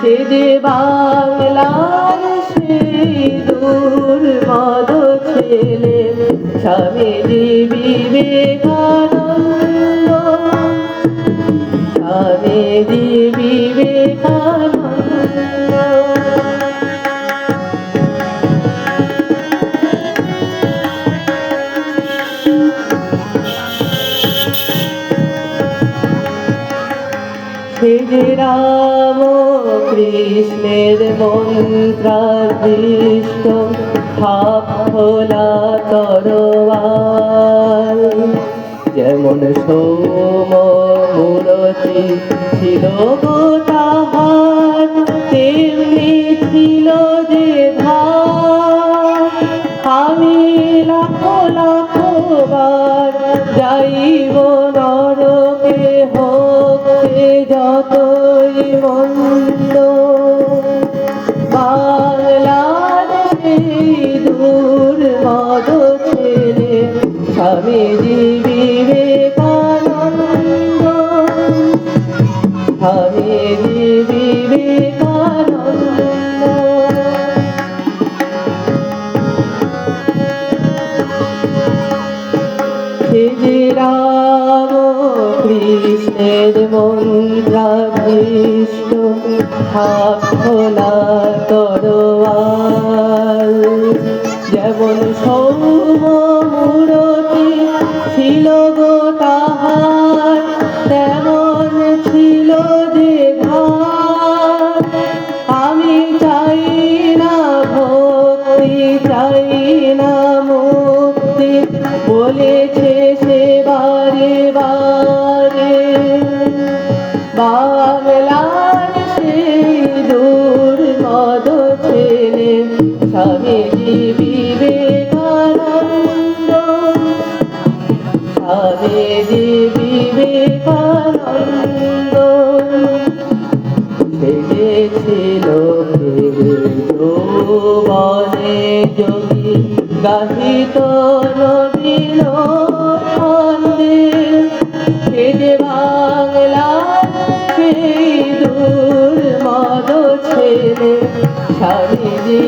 সে যে বাংলার সেই দুর্মদ ছেলে স্বামীজি বিবেকানন্দ, স্বামীজি বিবেকানন্দ। সে যে রাম কৃষ্ণের মন্ত্রাদৃষ্ট হাত খোলা তরোয়াল, যেমন সৌম মূরতি ছিল গো তাহার, তেমনি ছিল যে ধার। আমি লাখো লাখো বার যাইব নরকে, হোক সে যতই মন্দ। বাংলার সেই দুর্মদ ছেলে স্বামীজি বিবেকানন্দ, স্বামীজি বিবেকানন্দ। সে যে রাম কৃষ্ণের মন্ত্রাদৃষ্ট হাত খোলা তরোয়াল, যেমন সৌম মূরতি ছিল গো তাহার, তেমন ছিল যে ধার। আমি চাই না ভক্তি, চাই না মুক্তি, বলেছে সে বারে বারে। বাংলার সেই দুর্মদ ছেলে স্বামীজি বিবেকানন্দ, স্বামীজি বিবেকানন্দ। সে যে ছিল যৌবনে যোগী, গাহিত নবীন ছন্দে। সে যে বাংলার সেই দুর্মদ ছেলে স্বামীজি